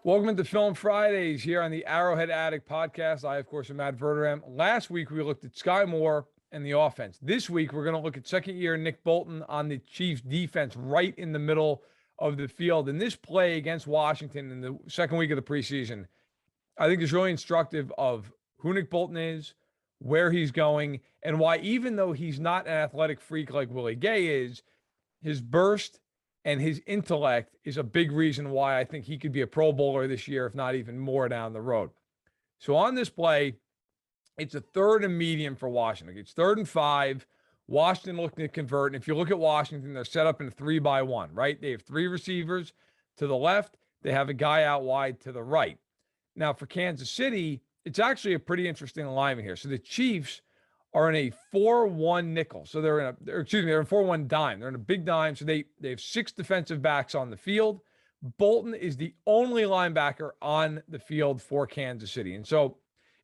Welcome to Film Fridays here on the Arrowhead Addict podcast. I, of course, am Matt Verderame. Last week, we looked at Sky Moore and the offense. This week, we're going to look at second-year Nick Bolton on the Chiefs' defense right in the middle of the field. And this play against Washington in the second week of the preseason, I think is really instructive of who Nick Bolton is, where he's going, and why, even though he's not an athletic freak like Willie Gay is, his burst and his intellect is a big reason why I think he could be a Pro Bowler this year, if not even more down the road. So on this play, it's a third and medium for Washington. It's 3rd and 5. Washington looking to convert. And if you look at Washington, they're set up in a 3-by-1, right? They have 3 receivers to the left. They have a guy out wide to the right. Now for Kansas City, it's actually a pretty interesting alignment here. So the Chiefs are in a 4-1 nickel. So they're in a 4-1 dime. They're in a big dime. So they have 6 defensive backs on the field. Bolton is the only linebacker on the field for Kansas City. And so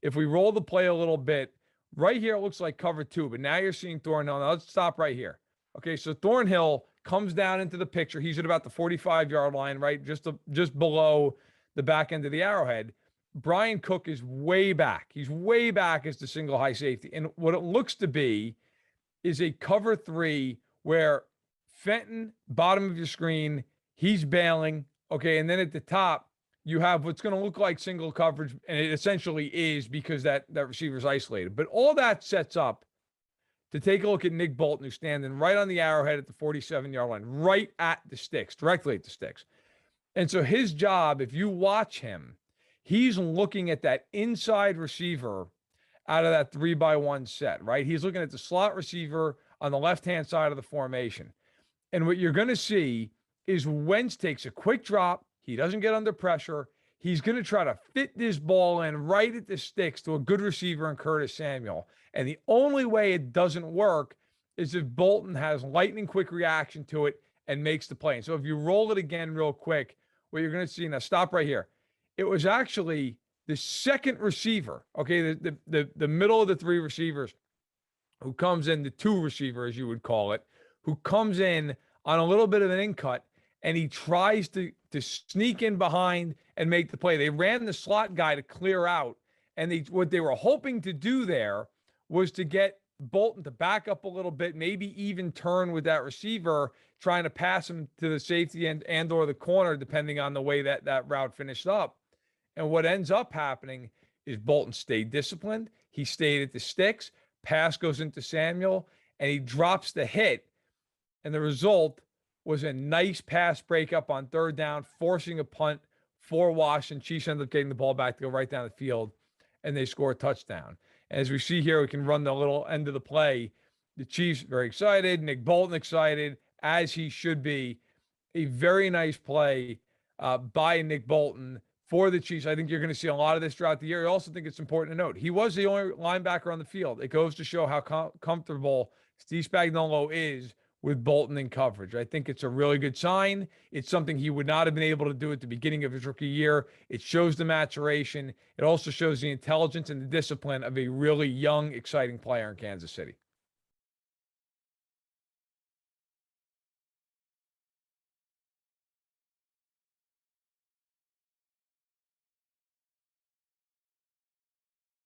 if we roll the play a little bit, right here, it looks like cover 2, but now you're seeing Thornhill. Now let's stop right here. Okay, so Thornhill comes down into the picture. He's at about the 45-yard line, right? Just below the back end of the Arrowhead. Brian Cook is way back. He's way back as the single high safety. And what it looks to be is a cover 3 where Fenton, bottom of your screen, he's bailing. Okay, and then at the top, you have what's going to look like single coverage, and it essentially is because that receiver's isolated. But all that sets up to take a look at Nick Bolton, who's standing right on the Arrowhead at the 47-yard line, right at the sticks, directly at the sticks. And so his job, if you watch him, he's looking at that inside receiver out of that 3-by-1 set, right? He's looking at the slot receiver on the left-hand side of the formation. And what you're going to see is Wentz takes a quick drop. He doesn't get under pressure. He's going to try to fit this ball in right at the sticks to a good receiver in Curtis Samuel. And the only way it doesn't work is if Bolton has lightning quick reaction to it and makes the play. And so if you roll it again real quick, what you're going to see, now stop right here. It was actually the second receiver, okay, the middle of the 3 receivers who comes in, the 2 receiver, as you would call it, who comes in on a little bit of an in cut, and he tries to sneak in behind and make the play. They ran the slot guy to clear out, and what they were hoping to do there was to get Bolton to back up a little bit, maybe even turn with that receiver, trying to pass him to the safety and or the corner, depending on the way that route finished up. And what ends up happening is Bolton stayed disciplined. He stayed at the sticks. Pass goes into Samuel, and he drops the hit. And the result was a nice pass breakup on 3rd down, forcing a punt for Washington. Chiefs end up getting the ball back to go right down the field, and they score a touchdown. And as we see here, we can run the little end of the play. The Chiefs very excited. Nick Bolton excited, as he should be. A very nice play by Nick Bolton for the Chiefs. I think you're going to see a lot of this throughout the year. I also think it's important to note he was the only linebacker on the field. It goes to show how comfortable Steve Spagnuolo is with Bolton in coverage. I think it's a really good sign. It's something he would not have been able to do at the beginning of his rookie year. It shows the maturation. It also shows the intelligence and the discipline of a really young, exciting player in Kansas City.